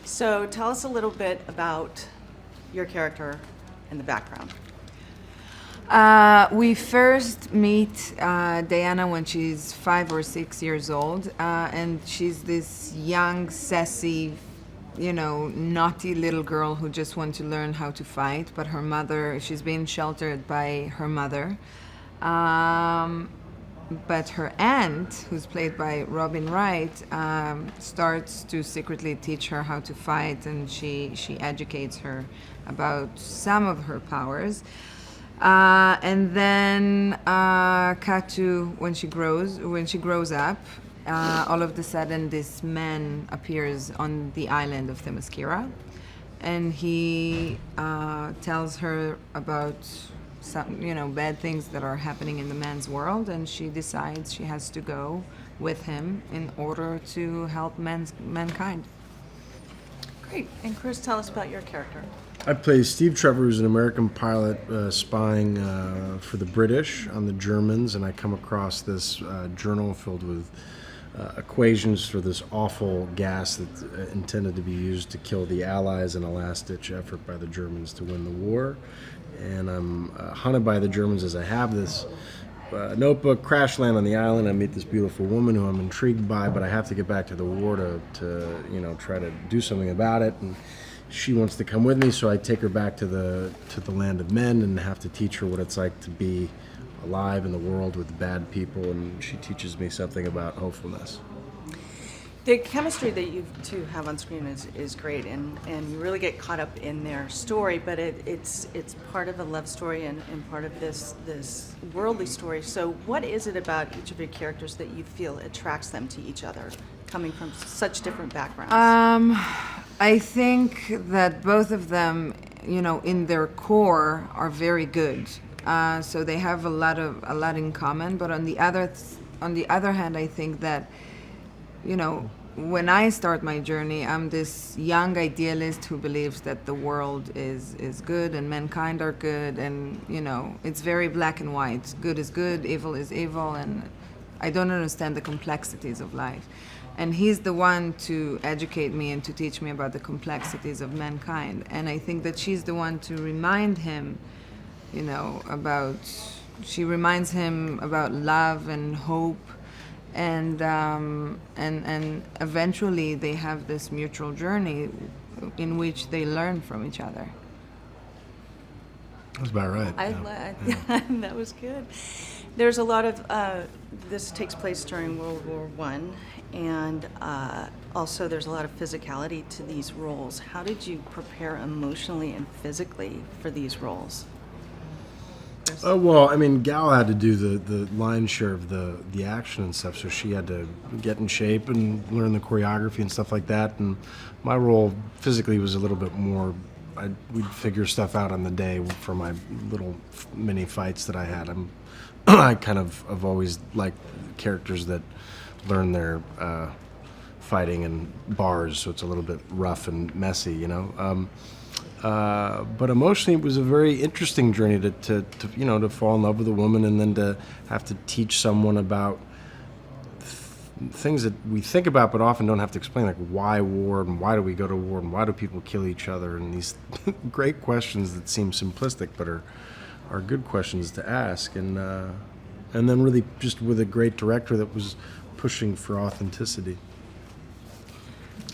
So tell us a little bit about your character and the background. We first meet Diana when she's 5 or 6 years old, and she's this young, sassy, naughty little girl who just wants to learn how to fight. But her mother, she's being sheltered by her mother. But her aunt, who's played by Robin Wright, starts to secretly teach her how to fight, and she educates her about some of her powers. And then cut to when she grows up, all of a sudden this man appears on the island of Themyscira, and he tells her about some bad things that are happening in the man's world, and she decides she has to go with him in order to help mankind. Great. And Chris, tell us about your character. I play Steve Trevor, who's an American pilot spying for the British on the Germans, and I come across this journal filled with equations for this awful gas that's intended to be used to kill the Allies in a last-ditch effort by the Germans to win the war. And I'm hunted by the Germans as I have this notebook, crash land on the island. I meet this beautiful woman who I'm intrigued by, but I have to get back to the war to try to do something about it. And she wants to come with me, so I take her back to the land of men and have to teach her what it's like to be alive in the world with bad people, and she teaches me something about hopefulness. The chemistry that you two have on screen is great, and you really get caught up in their story, but it's part of a love story and part of this worldly story. So what is it about each of your characters that you feel attracts them to each other, coming from such different backgrounds? I think that both of them, in their core, are very good. So they have a lot in common. But on the other hand, I think that, when I start my journey, I'm this young idealist who believes that the world is good and mankind are good, and it's very black and white. Good is good, evil is evil, and I don't understand the complexities of life. And he's the one to educate me and to teach me about the complexities of mankind. And I think that she's the one to remind him, she reminds him about love and hope, and eventually they have this mutual journey in which they learn from each other. That's about right. That was good. There's a lot of this takes place during World War I, and also there's a lot of physicality to these roles. How did you prepare emotionally and physically for these roles? Well, I mean, Gal had to do the lion's share of the action and stuff, so she had to get in shape and learn the choreography and stuff like that. And my role physically was a little bit more, we'd figure stuff out on the day for my little mini fights that I had. I kind of have always liked characters that learn their fighting in bars, so it's a little bit rough and messy, But emotionally, it was a very interesting journey to fall in love with a woman, and then to have to teach someone about things that we think about but often don't have to explain, like why war and why do we go to war and why do people kill each other, and these great questions that seem simplistic but are good questions to ask, and then really just with a great director that was pushing for authenticity.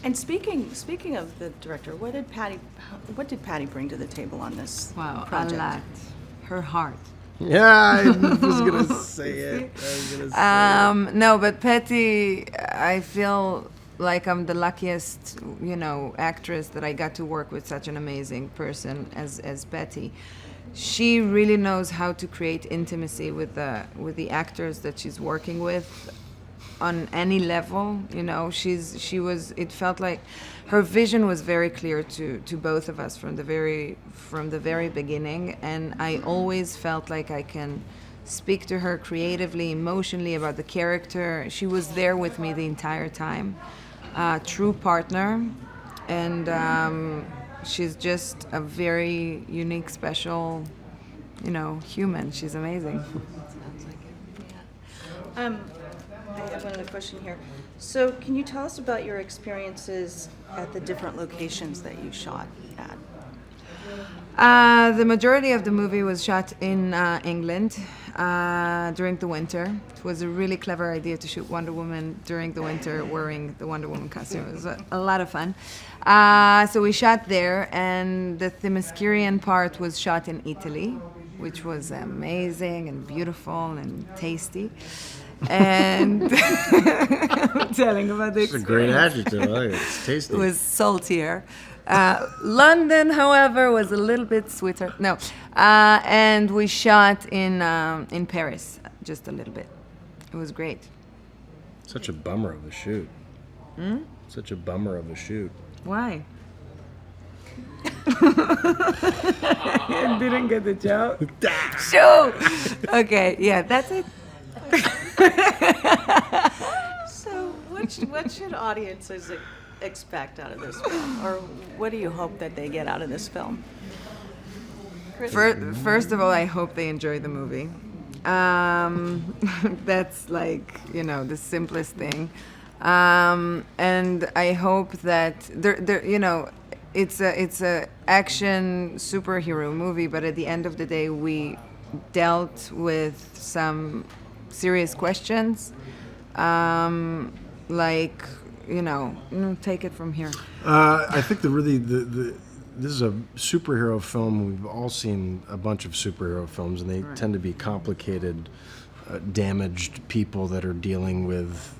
And speaking of the director, what did Patty bring to the table on this project? A lot. Her heart. Yeah, I was gonna say it. No, but Patty, I feel like I'm the luckiest, actress that I got to work with such an amazing person as Patty. She really knows how to create intimacy with the actors that she's working with on any level. It felt like her vision was very clear to both of us from the very beginning, and I always felt like I can speak to her creatively, emotionally about the character. She was there with me the entire time. True partner, and she's just a very unique, special, human. She's amazing. Sounds like it. Yeah. I have another question here. So can you tell us about your experiences at the different locations that you shot at? The majority of the movie was shot in England during the winter. It was a really clever idea to shoot Wonder Woman during the winter wearing the Wonder Woman costume. It was a lot of fun. So we shot there, and the Themyscirian part was shot in Italy, which was amazing and beautiful and tasty. And I'm telling about the It's a great adjective. I like it. It's tasty. It was saltier. London, however, was a little bit sweeter. No, and we shot in Paris just a little bit. It was great. Such a bummer of a shoot. Such a bummer of a shoot. Why? You didn't get the joke. Shoot. Okay, yeah, that's it. So what should audiences expect out of this film? Or what do you hope that they get out of this film? Chris? First of all, I hope they enjoy the movie. That's like, the simplest thing. And I hope that it's a action superhero movie, but at the end of the day, we dealt with some serious questions, take it from here. I think this is a superhero film. We've all seen a bunch of superhero films, and they tend to be complicated, damaged people that are dealing with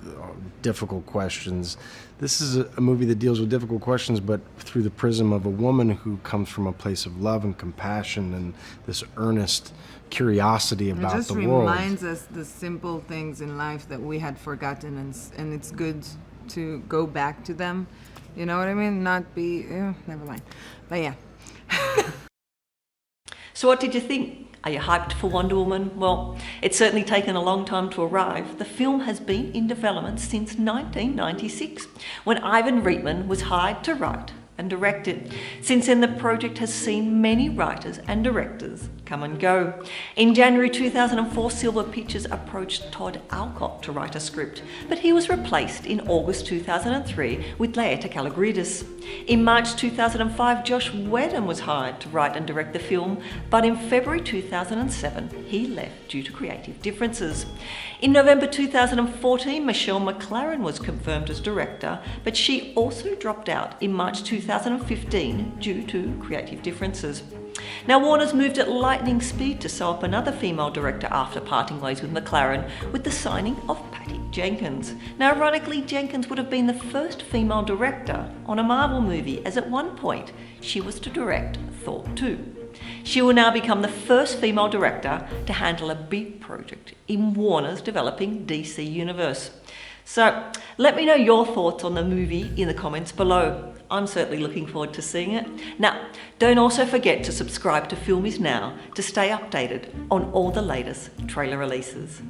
difficult questions. This is a movie that deals with difficult questions, but through the prism of a woman who comes from a place of love and compassion and this earnest curiosity about the world. It just reminds us the simple things in life that we had forgotten, and it's good to go back to them. You know what I mean? Not be, never mind. But yeah. So what did you think? Are you hyped for Wonder Woman? Well, it's certainly taken a long time to arrive. The film has been in development since 1996, when Ivan Reitman was hired to write and direct it. Since then, the project has seen many writers and directors come and go. In January 2004, Silver Pictures approached Todd Alcott to write a script, but he was replaced in August 2003 with Laeta Kalogridis. In March 2005, Josh Whedon was hired to write and direct the film, but in February 2007, he left due to creative differences. In November 2014, Michelle McLaren was confirmed as director, but she also dropped out in March 2015 due to creative differences. Now, Warner's moved at lightning speed to sew up another female director after parting ways with McLaren with the signing of Patty Jenkins. Now, ironically, Jenkins would have been the first female director on a Marvel movie, as at one point she was to direct Thor 2. She will now become the first female director to handle a big project in Warner's developing DC universe. So, let me know your thoughts on the movie in the comments below. I'm certainly looking forward to seeing it. Now, don't also forget to subscribe to Film Is Now to stay updated on all the latest trailer releases.